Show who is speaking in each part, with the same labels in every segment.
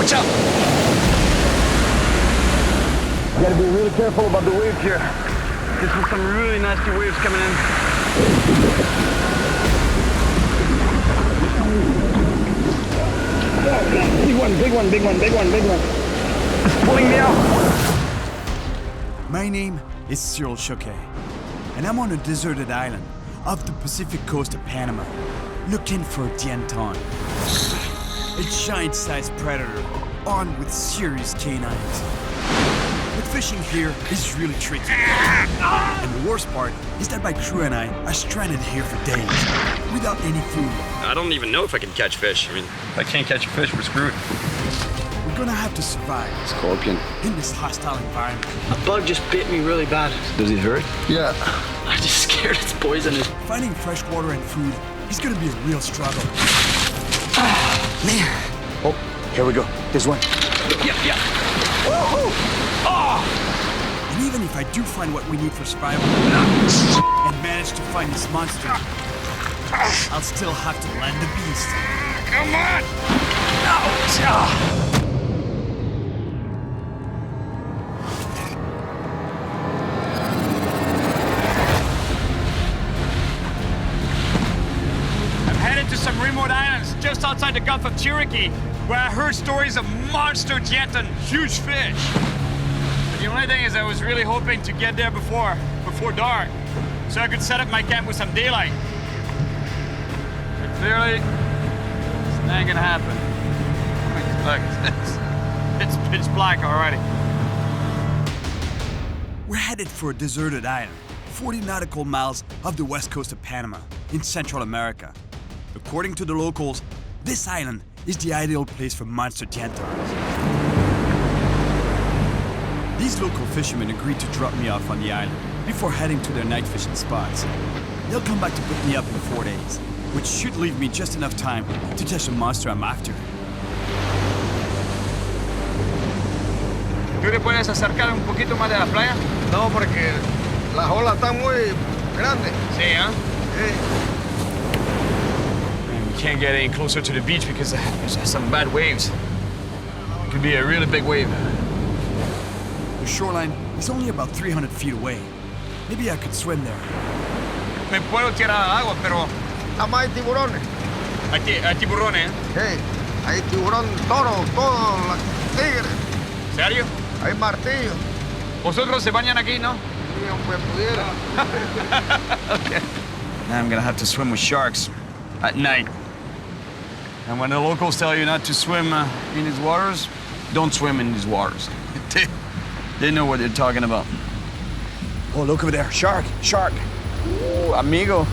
Speaker 1: Watch out!
Speaker 2: You gotta be really careful about the waves here. There's some really nasty waves coming in. Big one, big one, big one, big one, big one. It's pulling me out.
Speaker 3: My name is Cyril Chauquet, and I'm on a deserted island off the Pacific coast of Panama, looking for Dienton, a giant-sized predator armed with serious canines. But fishing here is really tricky. And the worst part is that my crew and I are stranded here for days, without any food.
Speaker 1: I don't even know if I can catch fish. I mean, if I can't catch a fish, we're screwed.
Speaker 3: We're gonna have to survive
Speaker 2: Scorpion.
Speaker 3: in this hostile environment.
Speaker 4: A bug just bit me really bad.
Speaker 2: Does it hurt? Yeah.
Speaker 4: I'm just scared it's poisonous.
Speaker 3: Finding fresh water and food is gonna be a real struggle.
Speaker 2: Man. Oh, here we go. There's one.
Speaker 1: Yeah.
Speaker 3: And even if I do find what we need for survival and manage to find this monster, I'll still have to land the beast.
Speaker 1: Come on! I'm headed to some remote islands just outside the Gulf of Cherokee, where I heard stories of monster denton, huge fish. But the only thing is I was really hoping to get there before dark, so I could set up my camp with some daylight. But clearly, it's not gonna happen. Look, it's pitch black already.
Speaker 3: We're headed for a deserted island, 40 nautical miles off the west coast of Panama, in Central America. According to the locals, this island is the ideal place for monster dentons. These local fishermen agreed to drop me off on the island before heading to their night fishing spots. They'll come back to pick me up in 4 days, which should leave me just enough time to catch the monster I'm after.
Speaker 1: ¿Tú te puedes acercar un poquito más de la playa?
Speaker 5: No, porque las olas están muy grandes.
Speaker 1: Sí, huh?
Speaker 5: Sí.
Speaker 1: We can't get any closer to the beach because there's some bad waves. It could be a really big wave.
Speaker 3: The shoreline is only about 300 feet away. Maybe I could swim there.
Speaker 1: Me puedo tirar al agua, pero
Speaker 5: Nada más hay tiburones.
Speaker 1: hay tiburones, ¿eh?
Speaker 5: Sí. Hay tiburón, toro, todo, tigre.
Speaker 1: ¿Serio?
Speaker 5: Hay martillo.
Speaker 1: Vosotros se bañan aquí, ¿no?
Speaker 5: Sí, aunque pudiera.
Speaker 1: Okay. Now I'm gonna have to swim with sharks at night. And when the locals tell you not to swim in these waters, don't swim in these waters. They know what they're talking about.
Speaker 3: Oh, look over there. Shark! Shark!
Speaker 1: Ooh, amigo.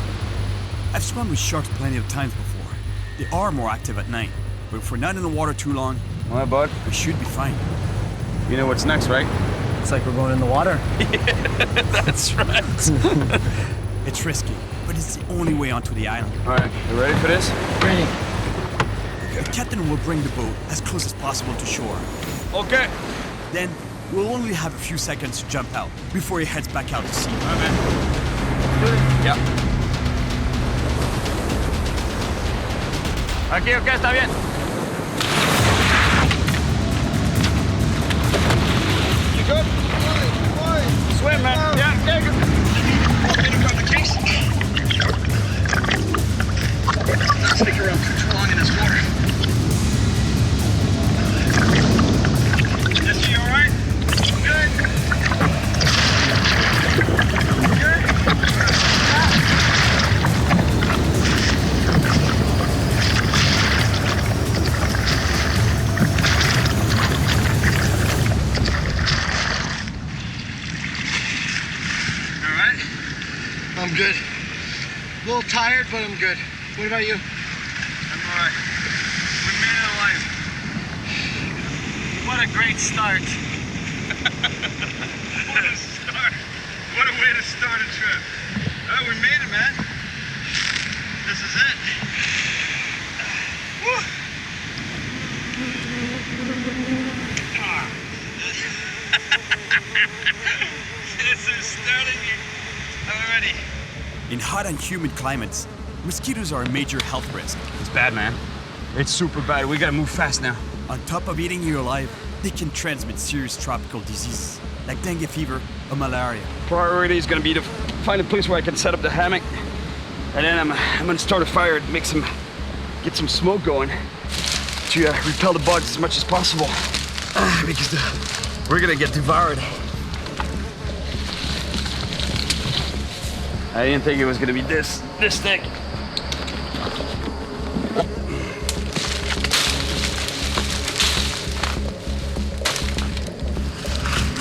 Speaker 3: I've swum with sharks plenty of times before. They are more active at night, but if we're not in the water too long,
Speaker 1: Well, bud,
Speaker 3: we should be fine.
Speaker 1: you know what's next, right?
Speaker 4: It's like we're going in the water.
Speaker 1: That's right.
Speaker 3: It's risky, but it's the only way onto the island.
Speaker 1: All right, you ready for this?
Speaker 4: Ready.
Speaker 3: The captain will bring the boat as close as possible to shore.
Speaker 1: Okay.
Speaker 3: Then, we'll only have a few seconds to jump out before he heads back out to sea.
Speaker 1: All right, man. Yeah. Aquí, okay, está bien.
Speaker 5: You good? Boy.
Speaker 1: Swim, man. Yeah, good.
Speaker 5: Not stick around too long in this water.
Speaker 1: Is he all right?
Speaker 5: Good. Good.
Speaker 1: All right?
Speaker 5: I'm good. A little tired, but I'm good. What about you?
Speaker 1: I'm all right. We made it alive. What a great start. What a start. What a way to start a trip. Oh, we made it, man. This is it. Woo. This is starting already.
Speaker 3: In hot and humid climates, mosquitoes are a major health risk.
Speaker 1: It's bad, man. It's super bad. We gotta move fast now.
Speaker 3: On top of eating you alive, they can transmit serious tropical diseases like dengue fever or malaria.
Speaker 1: Priority is gonna be to find a place where I can set up the hammock, and then I'm gonna start a fire to get some smoke going to repel the bugs as much as possible, because we're gonna get devoured. I didn't think it was gonna be this thick.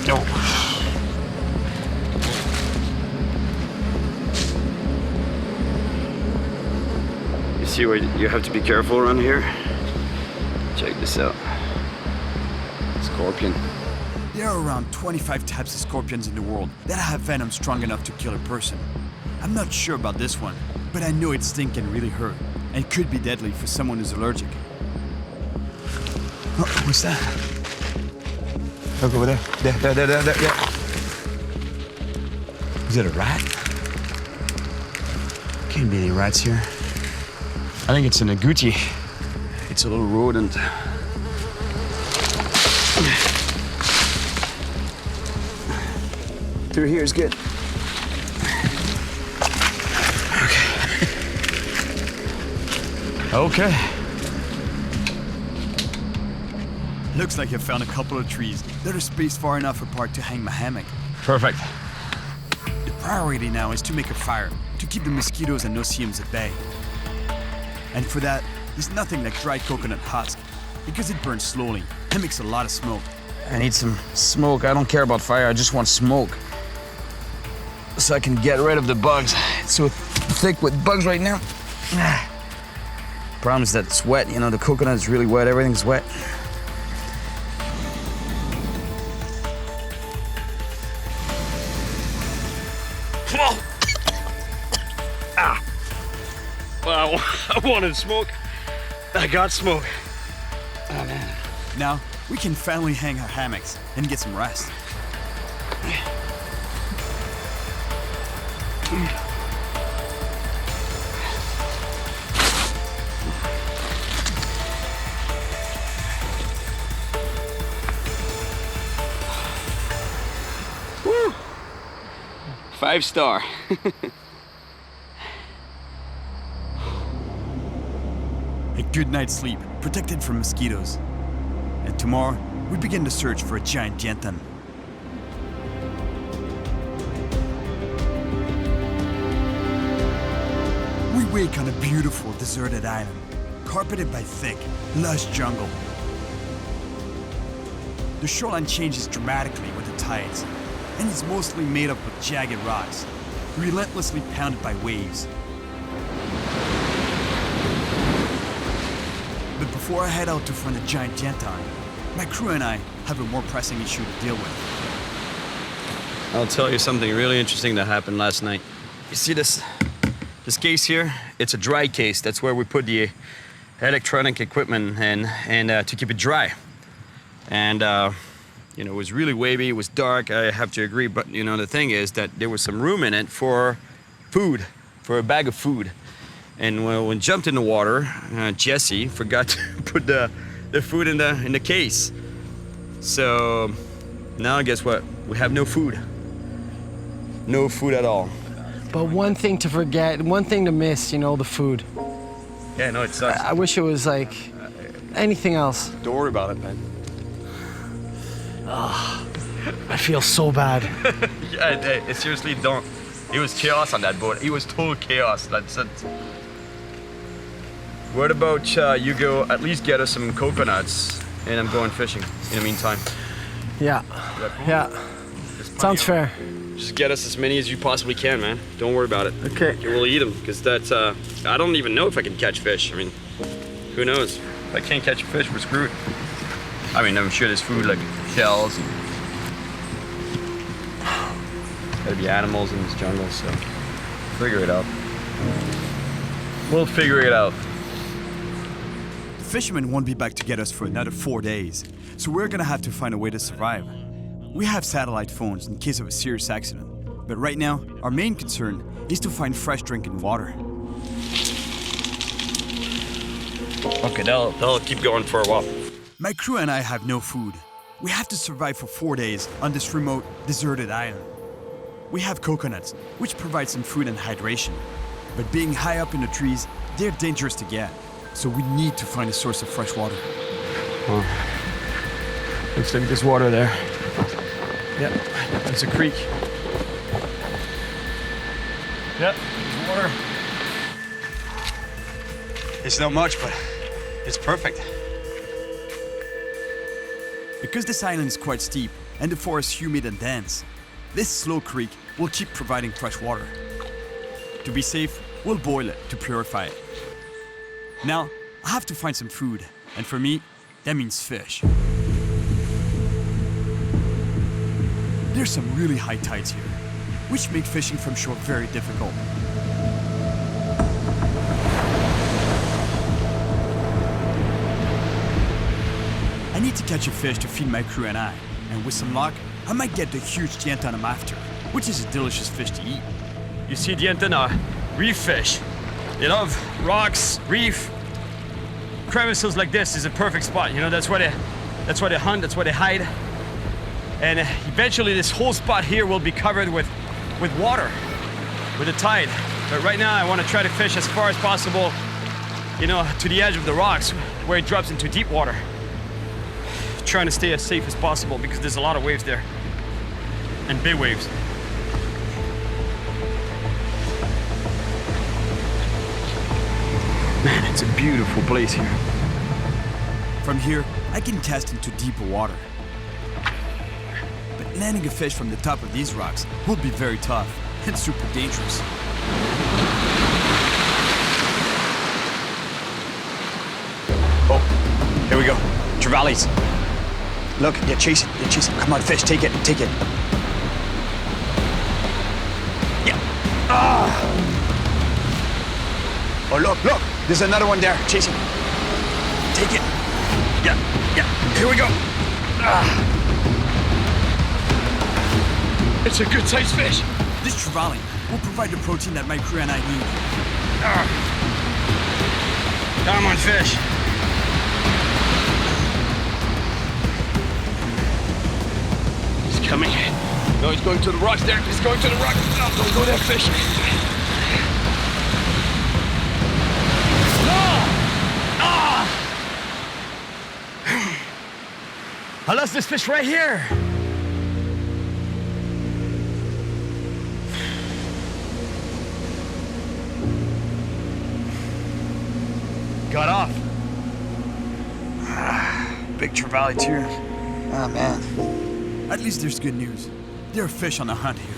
Speaker 1: No. You see where you have to be careful around here? Check this out. Scorpion.
Speaker 3: There are around 25 types of scorpions in the world that have venom strong enough to kill a person. I'm not sure about this one, but I know its sting can really hurt and could be deadly for someone who's allergic. Oh, what's that?
Speaker 1: Look over there. There. Is it a rat? Can't be any rats here. I think it's an agouti. It's a little rodent. Through here is good. Okay.
Speaker 3: Looks like I found a couple of trees that are spaced far enough apart to hang my hammock.
Speaker 1: Perfect.
Speaker 3: The priority now is to make a fire to keep the mosquitoes and no-see-ums at bay. And for that, there's nothing like dried coconut husk because it burns slowly and makes a lot of smoke.
Speaker 1: I need some smoke. I don't care about fire. I just want smoke, so I can get rid of the bugs. It's so thick with bugs right now. Problem is that it's wet. You know, the coconut is really wet. Everything's wet. Well, I wanted smoke. I got smoke. Oh, man.
Speaker 3: Now, we can finally hang our hammocks and get some rest.
Speaker 1: Woo! 5-star.
Speaker 3: A good night's sleep, protected from mosquitoes. And tomorrow, we begin the search for a giant Dienton. We wake on a beautiful deserted island, carpeted by thick, lush jungle. The shoreline changes dramatically with the tides, and is mostly made up of jagged rocks, relentlessly pounded by waves. But before I head out to find the giant Dienton, my crew and I have a more pressing issue to deal with.
Speaker 1: I'll tell you something really interesting that happened last night. You see this case here? It's a dry case. That's where we put the electronic equipment and to keep it dry. And you know, it was really wavy. It was dark. I have to agree. But you know, the thing is that there was some room in it for food, for a bag of food. And when we jumped in the water, Jesse forgot to put the food in the case. So now guess what? We have no food. No food at all.
Speaker 4: But one thing to forget, one thing to miss, you know, the food.
Speaker 1: Yeah, no, it sucks.
Speaker 4: I wish it was like anything else.
Speaker 1: Don't worry about it, man.
Speaker 4: I feel so bad.
Speaker 1: Yeah, seriously, don't. It was chaos on that boat. It was total chaos. That's it. What about you go at least get us some coconuts, and I'm going fishing in the meantime.
Speaker 4: Yeah, yeah. Sounds fair.
Speaker 1: Just get us as many as you possibly can, man. Don't worry about it.
Speaker 4: Okay.
Speaker 1: We'll eat them, because that's, I don't even know if I can catch fish. I mean, who knows? If I can't catch a fish, we're screwed. I mean, I'm sure there's food like shells. And gotta be animals in this jungle, so figure it out. We'll figure it out.
Speaker 3: The fishermen won't be back to get us for another 4 days, so we're gonna have to find a way to survive. We have satellite phones in case of a serious accident, but right now, our main concern is to find fresh drinking water.
Speaker 1: Okay, they'll keep going for a while.
Speaker 3: My crew and I have no food. We have to survive for 4 days on this remote, deserted island. We have coconuts, which provide some food and hydration. But being high up in the trees, they're dangerous to get. So we need to find a source of fresh water.
Speaker 1: Oh. Looks like there's water there. Yep, there's a creek. Yep, there's water. It's not much, but it's perfect.
Speaker 3: Because this island is quite steep and the forest humid and dense, this slow creek will keep providing fresh water. To be safe, we'll boil it to purify it. Now, I have to find some food, and for me, that means fish. There's some really high tides here, which make fishing from shore very difficult. I need to catch a fish to feed my crew and I, and with some luck, I might get the huge Dienton I'm after, which is a delicious fish to eat.
Speaker 1: You see, Dienton are reef fish. They love rocks, reef. Crevices like this is a perfect spot. You know, that's where they hunt, that's where they hide. And eventually this whole spot here will be covered with water, with the tide. But right now I want to try to fish as far as possible, you know, to the edge of the rocks where it drops into deep water. Trying to stay as safe as possible because there's a lot of waves there. And big waves. Man, it's a beautiful place here.
Speaker 3: From here, I can cast into deeper water. But landing a fish from the top of these rocks will be very tough and super dangerous.
Speaker 1: Oh, here we go. Trevallies. Look, yeah, chase it. Come on, fish, take it. Yeah. Ah. Oh, look, there's another one there. Chase it. Take it. Yeah, here we go. Ah. It's a good sized fish.
Speaker 3: This trevally will provide the protein that my crew and I need.
Speaker 1: Ah. Come on, fish. He's coming. No, he's going to the rocks there. He's going to the rocks. No, don't go there, fish. I lost this fish right here. Got off. Big trevally too. Oh man.
Speaker 3: At least there's good news. There are fish on the hunt here.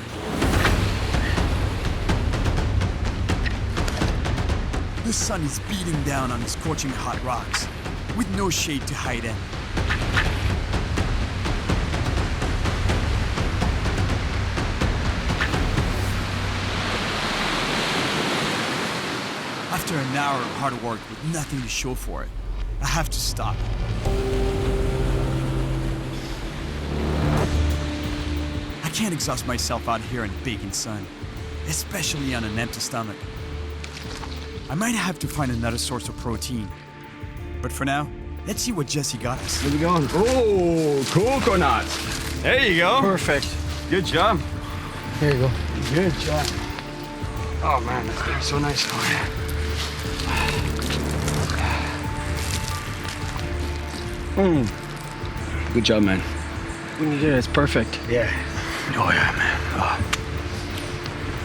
Speaker 3: The sun is beating down on the scorching hot rocks, with no shade to hide in. After an hour of hard work with nothing to show for it, I have to stop. I can't exhaust myself out here in the baking sun, especially on an empty stomach. I might have to find another source of protein. But for now, let's see what Jesse got us.
Speaker 1: Where we going? Oh, coconut. There you go.
Speaker 4: Perfect.
Speaker 1: Good job.
Speaker 4: Here you go.
Speaker 1: Good job. Oh man, that's so nice. Oh, yeah. Good job, man.
Speaker 4: When you did it, it's perfect.
Speaker 1: Yeah. Oh yeah, man.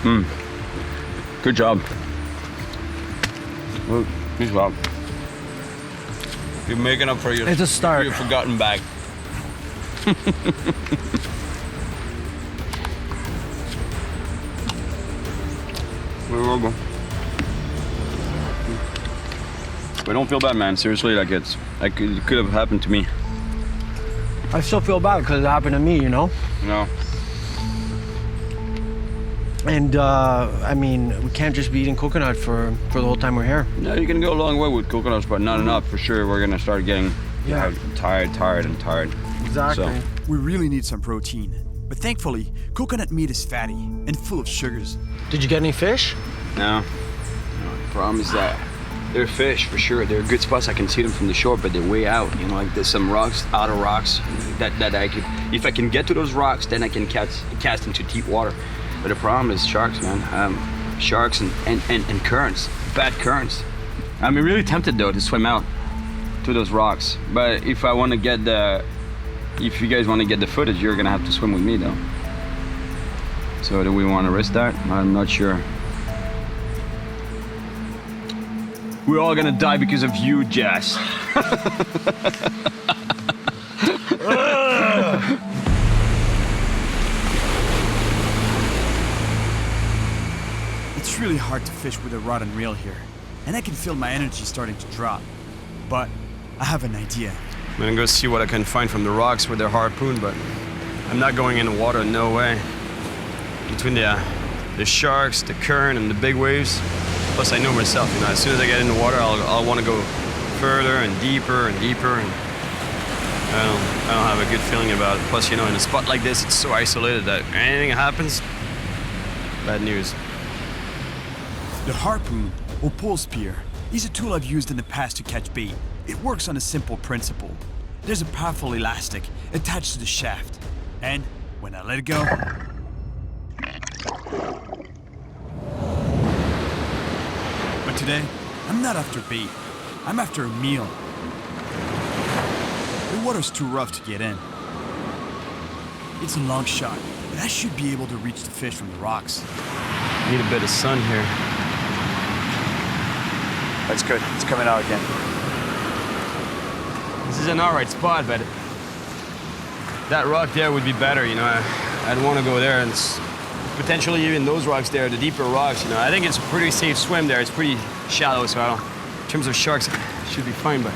Speaker 1: Oh. Good job. Well, good job. You're making up for your,
Speaker 4: It's a start.
Speaker 1: your forgotten bag. But don't feel bad, man. Seriously, like it could have happened to me.
Speaker 4: I still feel bad because it happened to me, you know?
Speaker 1: No.
Speaker 4: And, I mean, we can't just be eating coconut for the whole time we're here.
Speaker 1: No, you can go a long way with coconuts, but not enough for sure. We're gonna start getting tired.
Speaker 4: Exactly.
Speaker 1: So.
Speaker 3: We really need some protein. But thankfully, coconut meat is fatty and full of sugars.
Speaker 4: Did you get any fish?
Speaker 1: No, I promise that.
Speaker 2: They're fish for sure. They're good spots. I can see them from the shore, but they're way out. You know, like there's some rocks, outer rocks that I could. If I can get to those rocks, then I can cast into deep water. But the problem is sharks, man. Sharks and currents, bad currents. I'm really tempted though to swim out to those rocks. But if I want to get if you guys want to get the footage, you're gonna have to swim with me though. So do we want to risk that? I'm not sure. We're all gonna die because of you, Jess.
Speaker 3: It's really hard to fish with a rod and reel here, and I can feel my energy starting to drop. But I have an idea.
Speaker 2: I'm gonna go see what I can find from the rocks with their harpoon, but I'm not going in the water, no way. Between the sharks, the current, and the big waves, plus I know myself, you know, as soon as I get in the water, I'll want to go further and deeper and deeper, and I don't have a good feeling about it. Plus, you know, in a spot like this, it's so isolated that anything happens, bad news.
Speaker 3: The harpoon, or pole spear, is a tool I've used in the past to catch bait. It works on a simple principle. There's a powerful elastic attached to the shaft, and when I let it go, but today, I'm not after bait. I'm after a meal. The water's too rough to get in. It's a long shot, but I should be able to reach the fish from the rocks.
Speaker 2: Need a bit of sun here.
Speaker 3: That's good. It's coming out again.
Speaker 2: This is an alright spot, but that rock there would be better, you know. I'd want to go there, and potentially even those rocks there, the deeper rocks, you know. I think it's a pretty safe swim there. It's pretty shallow, so in terms of sharks, it should be fine, but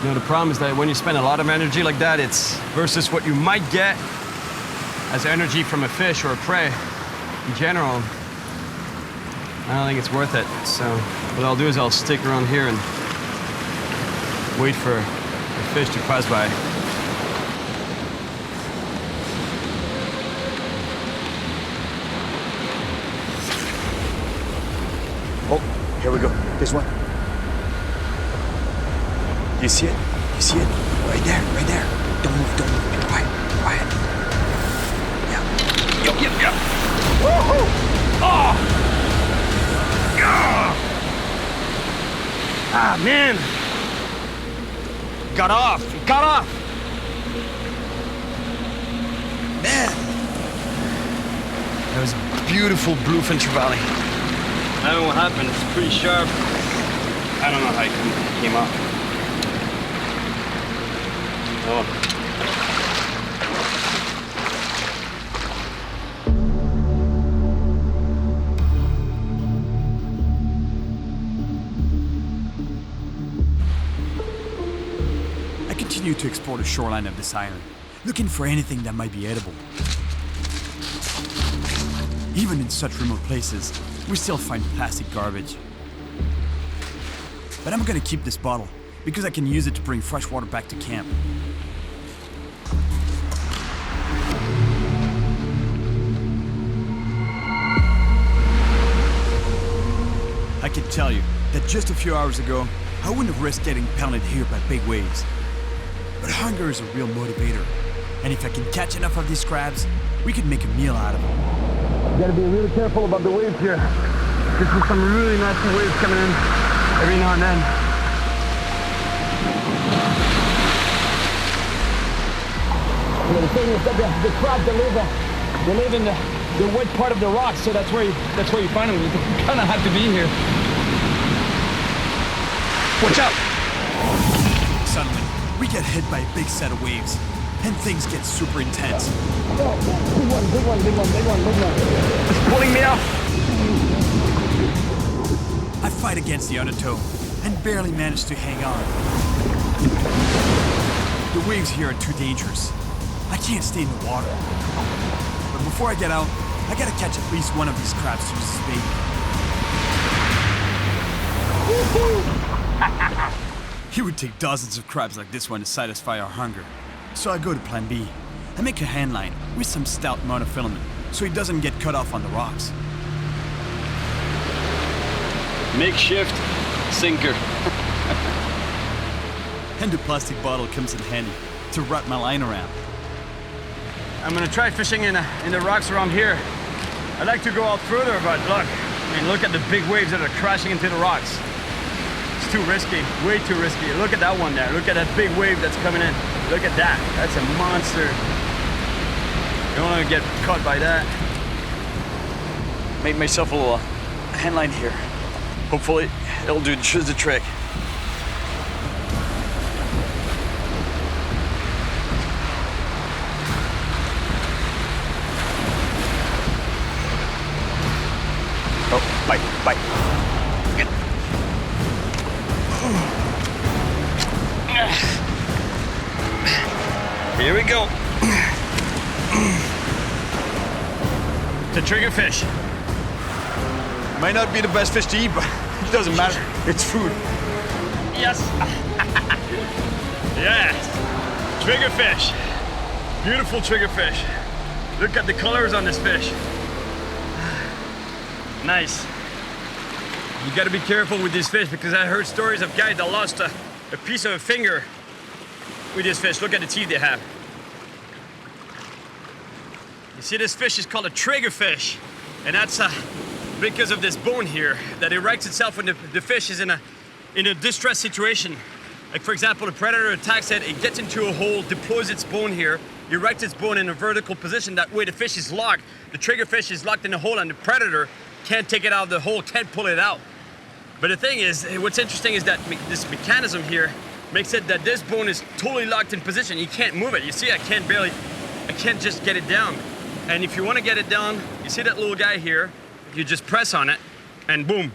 Speaker 2: you know, the problem is that when you spend a lot of energy like that, it's versus what you might get as energy from a fish or a prey in general, I don't think it's worth it. So what I'll do is I'll stick around here and wait for the fish to pass by.
Speaker 3: Oh, here we go. This one. You see it? You see it? Right there, right there. Don't move, don't move. Be quiet, be quiet. Yeah. Yep. Woohoo! Oh!
Speaker 2: Ah, man! Got off!
Speaker 3: Man!
Speaker 2: That was a beautiful bluefin trevally. I don't know what happened. It's pretty sharp. I don't know how it came up. Oh.
Speaker 3: I continue to explore the shoreline of this island, looking for anything that might be edible. Even in such remote places, we still find plastic garbage. But I'm gonna keep this bottle, because I can use it to bring fresh water back to camp. I can tell you that just a few hours ago, I wouldn't have risked getting pounded here by big waves. But hunger is a real motivator, and if I can catch enough of these crabs, we could make a meal out of them.
Speaker 2: You gotta be really careful about the waves here. There's some really nasty waves coming in every now and then.
Speaker 1: You know, the thing is that the crab, they live in the wet part of the rock, so that's where you find them. You kind of have to be here.
Speaker 2: Watch out!
Speaker 3: Suddenly, we get hit by a big set of waves, and things get super intense.
Speaker 1: Big one.
Speaker 2: It's pulling me out.
Speaker 3: I fight against the undertow, and barely manage to hang on. The waves here are too dangerous. I can't stay in the water. But before I get out, I gotta catch at least one of these crabs to use as bait. It would take dozens of crabs like this one to satisfy our hunger. So I go to plan B. I make a hand line with some stout monofilament so it doesn't get cut off on the rocks.
Speaker 2: Makeshift Sinker.
Speaker 3: And the plastic bottle comes in handy to wrap my line around.
Speaker 2: I'm gonna try fishing in the rocks around here. I'd like to go out further, but look at the big waves that are crashing into the rocks. It's too risky, way too risky. Look at that one there. Look at that big wave that's coming in. Look at that. That's a monster. You don't want to get caught by that. Made myself a little hand line here. Hopefully, it'll do just the trick. Oh, bite, bite. Here we go. It's a triggerfish. Might not be the best fish to eat, but it doesn't matter. It's food. Yes. Yes. Triggerfish. Beautiful triggerfish. Look at the colors on this fish. Nice. You gotta be careful with this fish because I heard stories of guys that lost a piece of a finger with this fish. Look at the teeth they have. You see, this fish is called a triggerfish, and that's because of this bone here that erects itself when the fish is in a distress situation. Like, for example, a predator attacks it, it gets into a hole, deploys its bone here, erects its bone in a vertical position. That way the fish is locked. The triggerfish is locked in a hole and the predator can't take it out of the hole, can't pull it out. But the thing is, what's interesting is that this mechanism here makes it that this bone is totally locked in position. You can't move it. You see, I can't just get it down. And if you want to get it down, you see that little guy here, you just press on it and boom,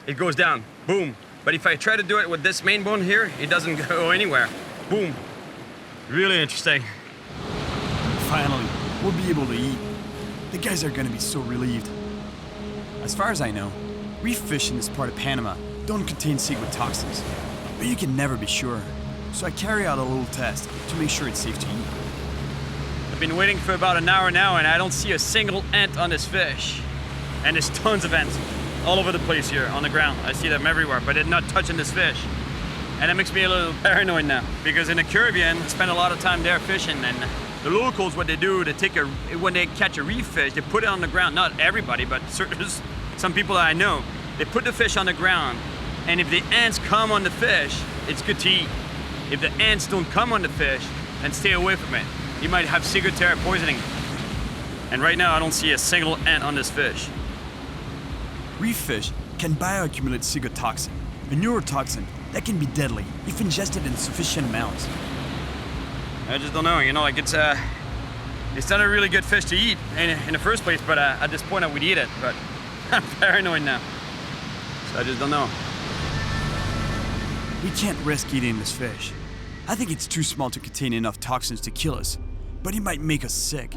Speaker 2: it goes down, boom. But if I try to do it with this main bone here, it doesn't go anywhere. Boom. Really interesting.
Speaker 3: Finally, we'll be able to eat. The guys are gonna be so relieved. As far as I know, reef fish in this part of Panama don't contain toxins, but you can never be sure. So I carry out a little test to make sure it's safe to eat.
Speaker 2: I've been waiting for about an hour now and I don't see a single ant on this fish. And there's tons of ants all over the place here on the ground. I see them everywhere, but they're not touching this fish. And that makes me a little paranoid now because in the Caribbean, I spend a lot of time there fishing, and the locals, what they do, when they catch a reef fish, they put it on the ground. Not everybody, but some people that I know, they put the fish on the ground, and if the ants come on the fish, it's good to eat. If the ants don't come on the fish, then stay away from it. You might have ciguatera poisoning. And right now, I don't see a single ant on this fish.
Speaker 3: Reef fish can bioaccumulate cigotoxin, a neurotoxin that can be deadly if ingested in sufficient amounts.
Speaker 2: I just don't know, like it's not a really good fish to eat in the first place, but at this point I would eat it, but I'm paranoid now. So I just don't know.
Speaker 3: We can't risk eating this fish. I think it's too small to contain enough toxins to kill us, but it might make us sick.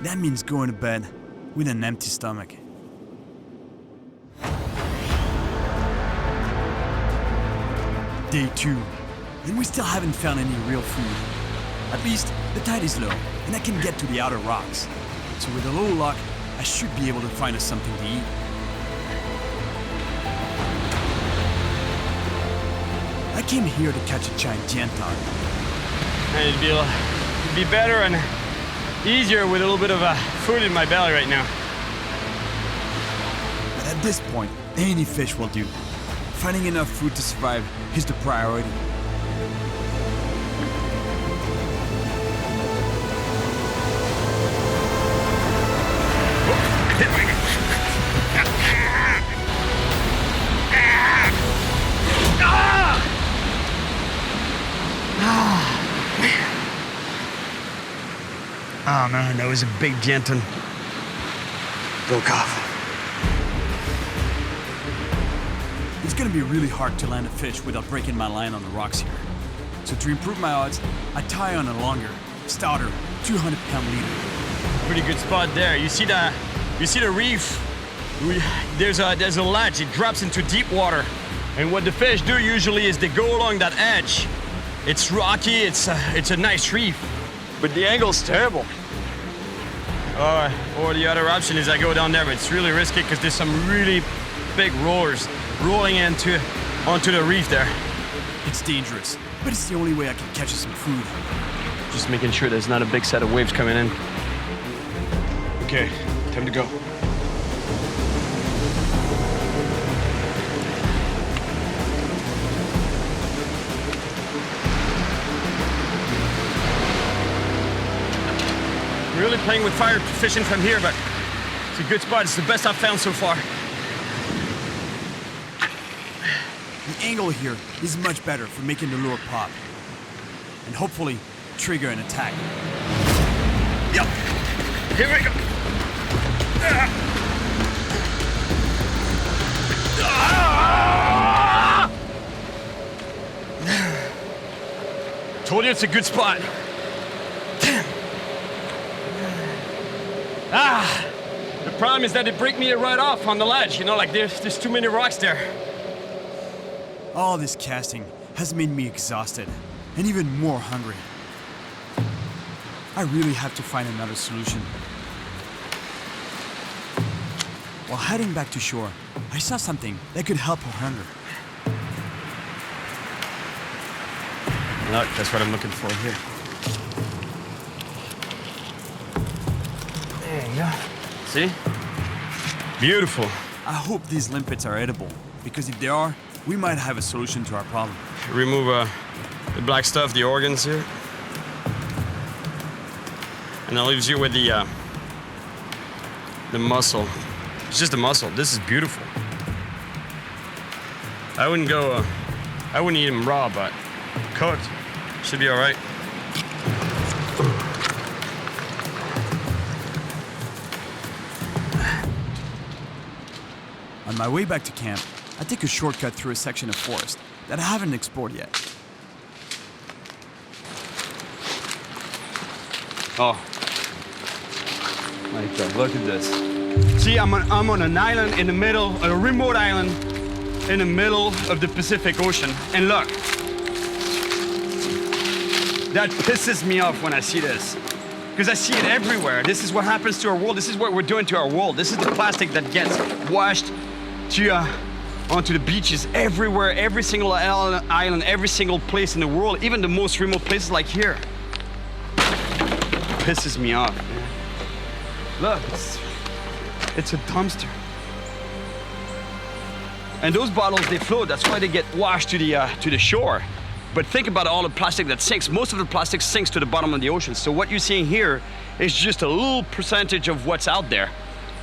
Speaker 3: That means going to bed with an empty stomach. Day 2, and we still haven't found any real food. At least, the tide is low, and I can get to the outer rocks. So with a little luck, I should be able to find us something to eat. I came here to catch a giant Dienton.
Speaker 2: It'd be better and easier with a little bit of food in my belly right now.
Speaker 3: But at this point, any fish will do. Finding enough food to survive is the priority.
Speaker 2: Oh man, that was a big Dienton. Broke off.
Speaker 3: It's gonna be really hard to land a fish without breaking my line on the rocks here. So to improve my odds, I tie on a longer, stouter, 200-pound leader.
Speaker 2: Pretty good spot there. You see the reef? There's a ledge. It drops into deep water. And what the fish do usually is they go along that edge. It's rocky. It's a nice reef, but the angle's terrible. Or the other option is I go down there, but it's really risky because there's some really big rollers rolling onto the reef there.
Speaker 3: It's dangerous, but it's the only way I can catch some food.
Speaker 2: Just making sure there's not a big set of waves coming in. Okay, time to go. Really playing with fire fishing from here, but it's a good spot. It's the best I've found so far.
Speaker 3: The angle here is much better for making the lure pop. And hopefully, trigger an attack.
Speaker 2: Yep. Here we go. Told you it's a good spot. Damn. The problem is that they break me right off on the ledge. You know, like there's too many rocks there.
Speaker 3: All this casting has made me exhausted and even more hungry. I really have to find another solution. While heading back to shore, I saw something that could help our hunger.
Speaker 2: Look, that's what I'm looking for here. There you go. See? Beautiful.
Speaker 3: I hope these limpets are edible, because if they are, we might have a solution to our problem.
Speaker 2: Remove the black stuff, the organs here. And that leaves you with the muscle. It's just a muscle. This is beautiful. I wouldn't eat them raw, but cooked should be all right.
Speaker 3: On my way back to camp, I take a shortcut through a section of forest that I haven't explored yet.
Speaker 2: Oh, my God, look at this. See, I'm on an island in the middle, a remote island in the middle of the Pacific Ocean. And look, that pisses me off when I see this. Because I see it everywhere. This is what happens to our world. This is what we're doing to our world. This is the plastic that gets washed onto the beaches everywhere, every single island, every single place in the world, even the most remote places like here. Pisses me off. Look, it's a dumpster. And those bottles, they float. That's why they get washed to the shore. But think about all the plastic that sinks. Most of the plastic sinks to the bottom of the ocean. So what you're seeing here is just a little percentage of what's out there.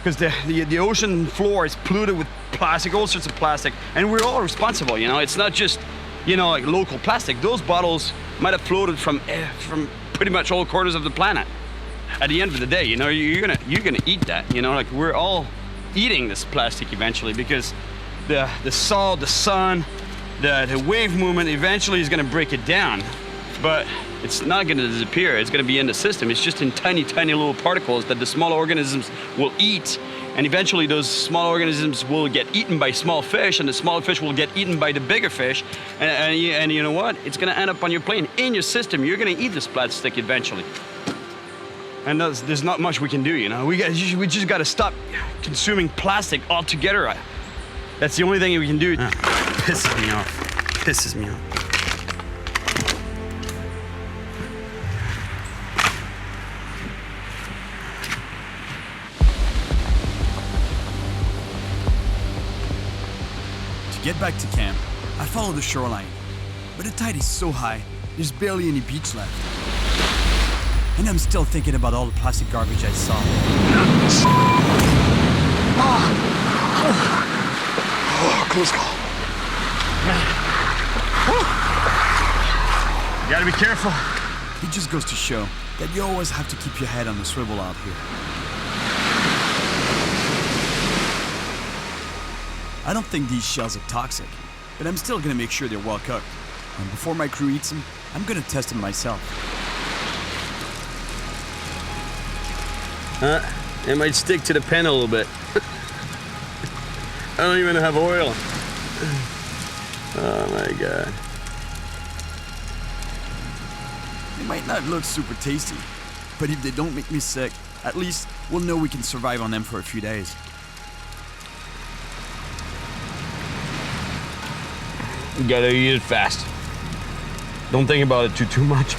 Speaker 2: Because the ocean floor is polluted with plastic, all sorts of plastic. And we're all responsible, you know? It's not just, you know, like local plastic. Those bottles might have floated from pretty much all corners of the planet. At the end of the day, you know, you're gonna eat that, you know? Like, we're all eating this plastic eventually because the salt, the sun, the wave movement eventually is gonna break it down. But it's not gonna disappear. It's gonna be in the system. It's just in tiny, tiny little particles that the small organisms will eat. And eventually those small organisms will get eaten by small fish, and the small fish will get eaten by the bigger fish. And you know what? It's gonna end up on your plane, in your system. You're gonna eat this plastic eventually. And there's not much we can do, you know? We just gotta stop consuming plastic altogether. That's the only thing we can do. Pisses me off. Pisses me off.
Speaker 3: To get back to camp, I follow the shoreline. But the tide is so high, there's barely any beach left. And I'm still thinking about all the plastic garbage I saw.
Speaker 5: Close call.
Speaker 2: You gotta be careful.
Speaker 3: It just goes to show that you always have to keep your head on the swivel out here. I don't think these shells are toxic, but I'm still gonna make sure they're well cooked. And before my crew eats them, I'm gonna test them myself.
Speaker 2: It might stick to the pen a little bit. I don't even have oil. Oh my God.
Speaker 3: They might not look super tasty, but if they don't make me sick, At least we'll know we can survive on them for a few days.
Speaker 2: You gotta eat it fast. Don't think about it too much.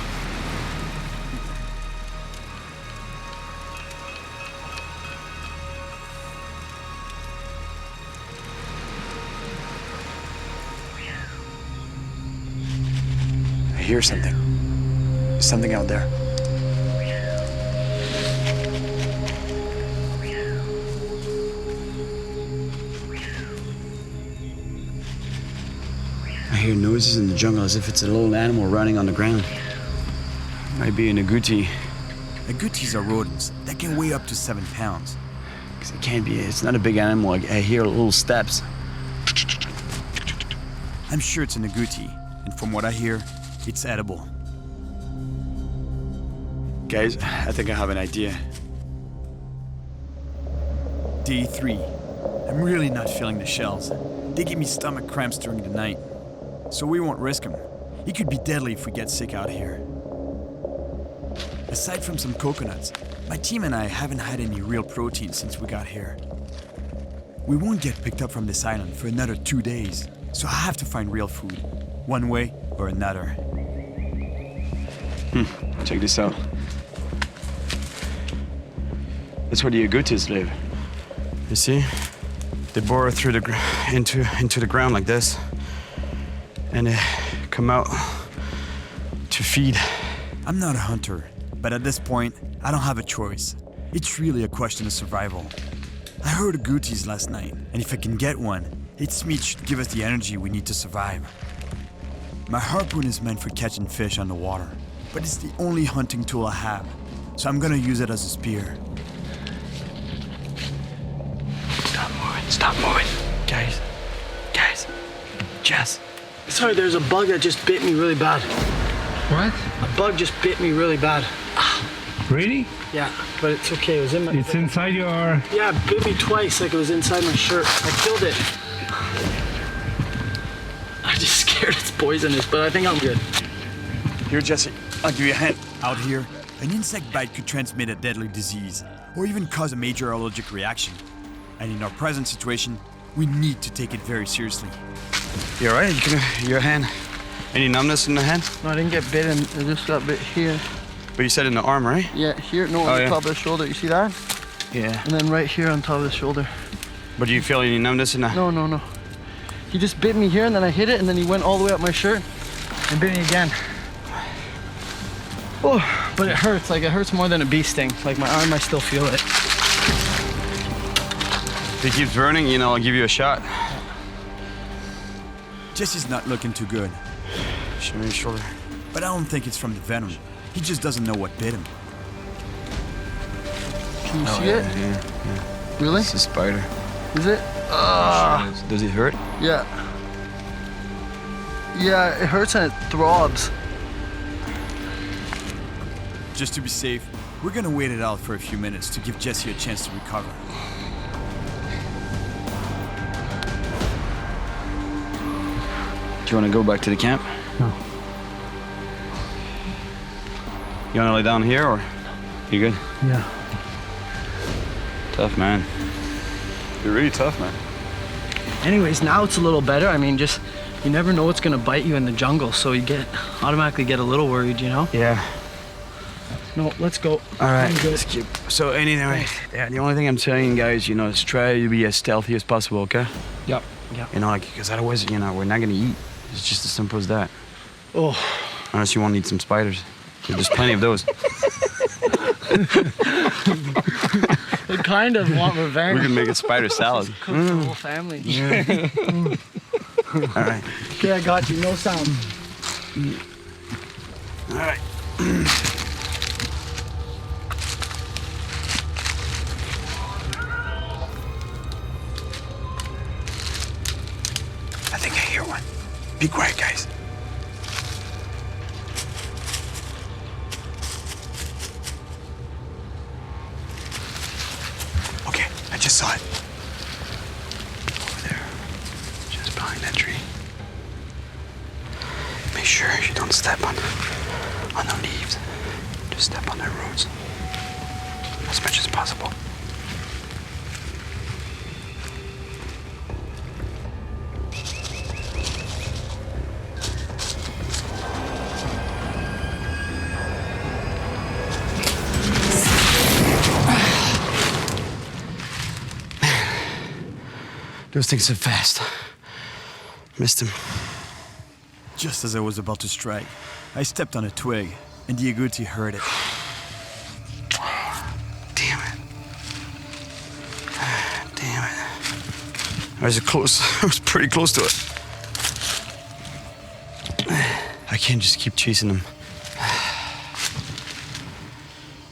Speaker 3: I hear something. There's something out there. I hear noises in the jungle as if it's a little animal running on the ground. Might be an agouti. Agoutis are rodents that can weigh up to 7 pounds. 'Cause it can't be, it's not a big animal. I hear little steps. I'm sure it's an agouti, and from what I hear, it's edible. Guys, I think I have an idea. Day 3. I'm really not feeling the shells. They give me stomach cramps during the night. So we won't risk them. It could be deadly if we get sick out here. Aside from some coconuts, my team and I haven't had any real protein since we got here. We won't get picked up from this island for another 2 days, so I have to find real food, one way or another. Check this out. That's where the agoutis live. You see? They bore through into the ground like this, and they come out to feed. I'm not a hunter, but at this point, I don't have a choice. It's really a question of survival. I heard agoutis last night, and if I can get one, its meat should give us the energy we need to survive. My harpoon is meant for catching fish on the water, but it's the only hunting tool I have, so I'm gonna use it as a spear. Stop moving. Guys, Jess.
Speaker 4: Sorry, there's a bug that just bit me really bad.
Speaker 6: What?
Speaker 4: A bug just bit me really bad.
Speaker 6: Really?
Speaker 4: Yeah, but it's okay. It was in my...
Speaker 6: It's inside your...
Speaker 4: Yeah, it bit me twice, like it was inside my shirt. I killed it. I'm just scared it's poisonous, but I think I'm good.
Speaker 3: Here, Jesse, I'll give you a hint. Out here, an insect bite could transmit a deadly disease, or even cause a major allergic reaction. And in our present situation, we need to take it very seriously.
Speaker 2: You all right? Your hand? Any numbness in the hand?
Speaker 4: No, I didn't get bitten. I just got bit here.
Speaker 2: But you said in the arm, right?
Speaker 4: Yeah, here. No, on the top of the shoulder. You see that?
Speaker 2: Yeah.
Speaker 4: And then right here on top of the shoulder.
Speaker 2: But do you feel any numbness in the...
Speaker 4: No. He just bit me here, and then I hit it, and then he went all the way up my shirt and bit me again. Oh, but it hurts. Like, it hurts more than a bee sting. Like, my arm, I still feel it.
Speaker 2: If it keeps burning, I'll give you a shot.
Speaker 3: Jesse's not looking too good.
Speaker 2: Show me your shoulder.
Speaker 3: But I don't think it's from the venom. He just doesn't know what bit him.
Speaker 4: Can you see it?
Speaker 2: Yeah.
Speaker 4: Really?
Speaker 2: It's a spider.
Speaker 4: Is it?
Speaker 2: Does it hurt?
Speaker 4: Yeah. Yeah, it hurts and it throbs.
Speaker 3: Just to be safe, we're gonna wait it out for a few minutes to give Jesse a chance to recover.
Speaker 2: Do you want to go back to the camp?
Speaker 6: No.
Speaker 2: You want to lay down here, or you good?
Speaker 6: Yeah.
Speaker 2: Tough, man. You're really tough, man.
Speaker 4: Anyways, now it's a little better. I mean, just, you never know what's gonna bite you in the jungle, so you automatically get a little worried,
Speaker 2: Yeah.
Speaker 4: No, let's go.
Speaker 2: All right.
Speaker 4: I'm good.
Speaker 2: Let's keep. So anyway, the only thing I'm telling you guys, is try to be as stealthy as possible, okay?
Speaker 6: Yep.
Speaker 2: Because otherwise, we're not gonna eat. It's just as simple as that.
Speaker 4: Oh.
Speaker 2: Unless you want to eat some spiders. There's plenty of those.
Speaker 4: I kind of want revenge.
Speaker 2: We can make a spider salad.
Speaker 4: Cook the whole family.
Speaker 2: Yeah. All right.
Speaker 4: Okay, I got you. No sound.
Speaker 2: All right.
Speaker 3: I think I hear one. Be quiet, guys. Okay, I just saw it. Over there, just behind that tree. Make sure you don't step on the leaves. Just step on the roots.
Speaker 2: as much as possible. Those things are fast. Missed him.
Speaker 3: Just as I was about to strike, I stepped on a twig, and the agouti heard it.
Speaker 2: Damn it. Damn it. I was close. I was pretty close to it. I can't just keep chasing them.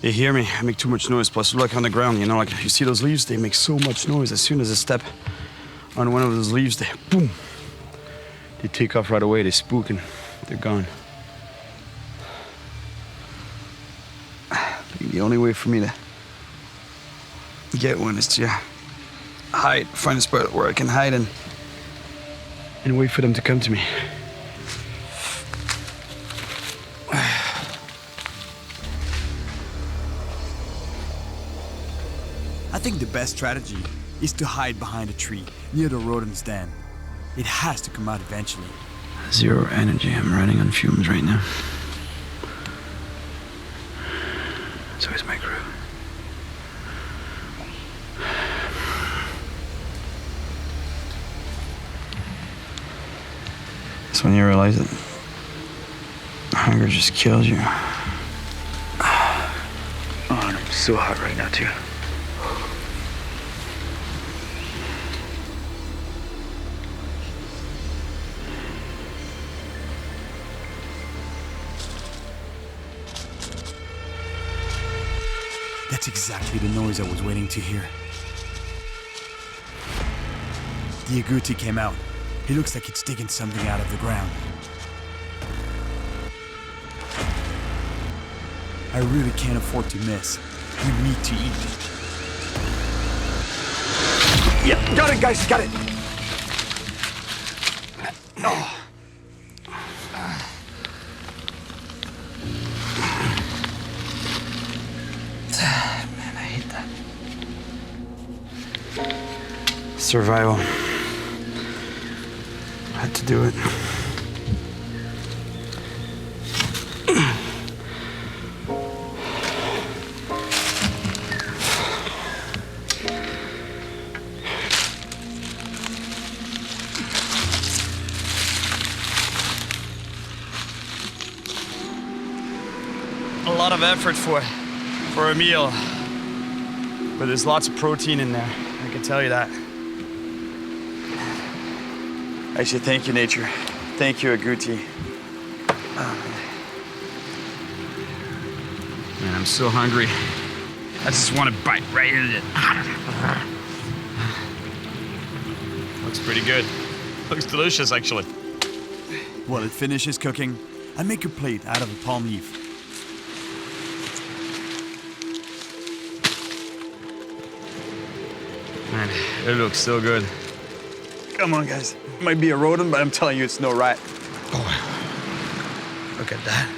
Speaker 2: They hear me. I make too much noise. Plus, look on the ground, you know, like you see those leaves? They make so much noise. As soon as I step on one of those leaves, they boom. They take off right away. They spook and they're gone. The only way for me to get one is to hide, find a spot where I can hide and wait for them to come to me.
Speaker 3: I think the best strategy is to hide behind a tree near the rodent's den. It has to come out eventually.
Speaker 2: Zero energy. I'm running on fumes right now. So is my crew. It's when you realize that hunger just kills you. Oh, and I'm so hot right now too.
Speaker 3: That's exactly the noise I was waiting to hear. The agouti came out. It looks like it's digging something out of the ground. I really can't afford to miss. We need to eat.
Speaker 2: Yep, got it, guys, got it. Oh. Man, I hate that. Survival. Had to do it. A lot of effort for a meal, but there's lots of protein in there. I can tell you that. Actually, thank you, nature. Thank you, agouti. Oh, man, I'm so hungry. I just want to bite right into it. Looks pretty good. Looks delicious, actually.
Speaker 3: While it finishes cooking, I make a plate out of a palm leaf.
Speaker 2: Man, it looks so good. Come on, guys. It might be a rodent, but I'm telling you, it's no rat. Oh, look at that.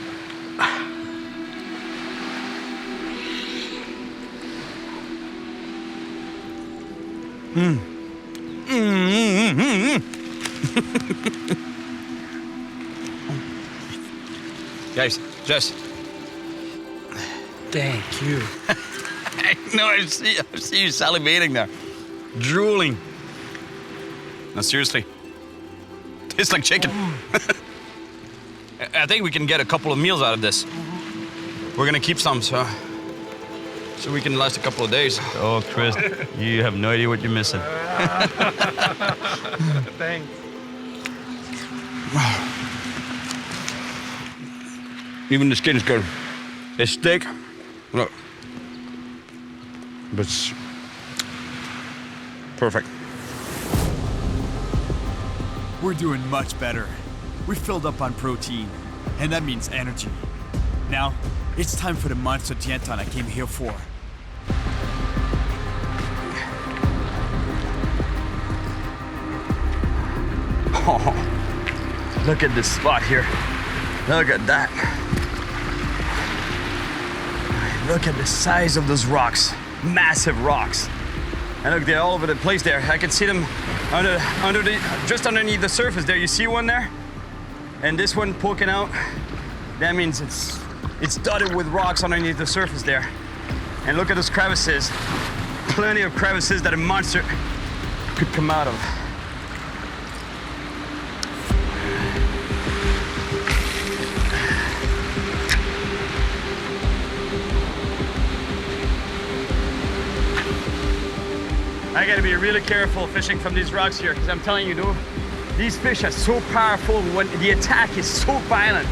Speaker 2: Guys, Jess.
Speaker 4: Thank you.
Speaker 2: I know, I see you salivating there. Drooling. No, seriously. Tastes like chicken. I think we can get a couple of meals out of this. We're gonna keep some, so we can last a couple of days. Oh, Chris, you have no idea what you're missing.
Speaker 6: Thanks.
Speaker 2: Even the skin's good. It's thick. Look. But it's perfect.
Speaker 3: We're doing much better. We filled up on protein, and that means energy. Now, it's time for the monster Dienton I came here for.
Speaker 2: Oh, look at this spot here. Look at that. Look at the size of those rocks. Massive rocks. And look, they're all over the place there. I can see them just underneath the surface there. You see one there? And this one poking out. That means it's dotted with rocks underneath the surface there. And look at those crevices. Plenty of crevices that a monster could come out of. I gotta be really careful fishing from these rocks here, because I'm telling you, dude, these fish are so powerful. When the attack is so violent,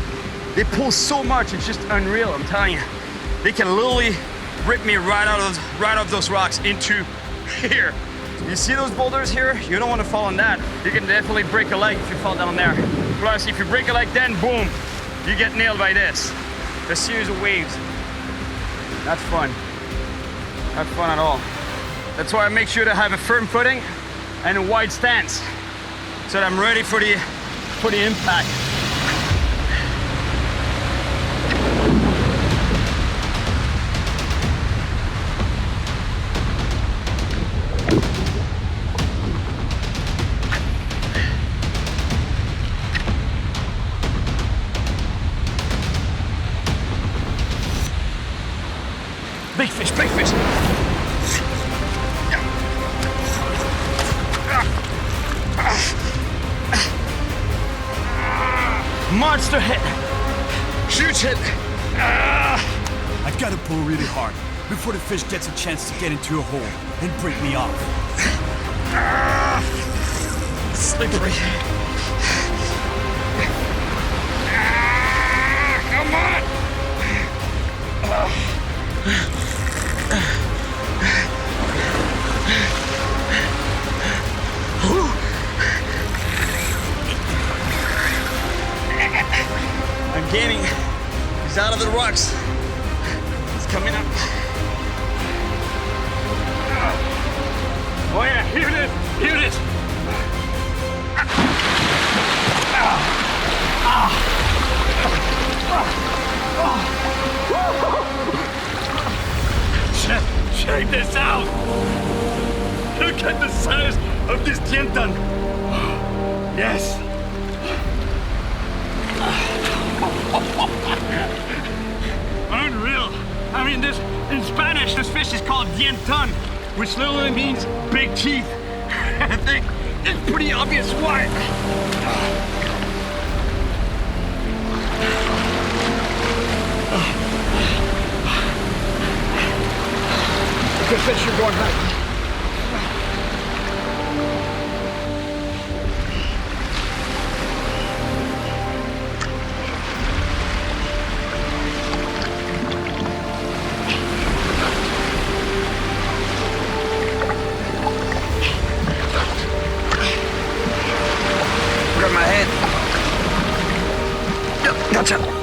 Speaker 2: they pull so much, it's just unreal. I'm telling you, they can literally rip me right out of those rocks into here. You see those boulders here? You don't want to fall on that. You can definitely break a leg if you fall down there. Plus, if you break a leg, then boom, you get nailed by this. A series of waves. Not fun. Not fun at all. That's why I make sure to have a firm footing and a wide stance, so that I'm ready for the impact. Big fish, big fish. Monster hit. Huge hit.
Speaker 3: I gotta pull really hard before the fish gets a chance to get into a hole and break me off.
Speaker 2: Slippery. Come on. I'm gaining. He's out of the rocks. He's coming up.
Speaker 1: Oh yeah, here it is. Here it is. Check this out. Look at the size of this Dienton. Yes. Unreal. I mean, this in Spanish, this fish is called Dienton, which literally means big teeth. I think it's pretty obvious why.
Speaker 2: Good fish, you're going right. Grab my head. Yep, gotcha.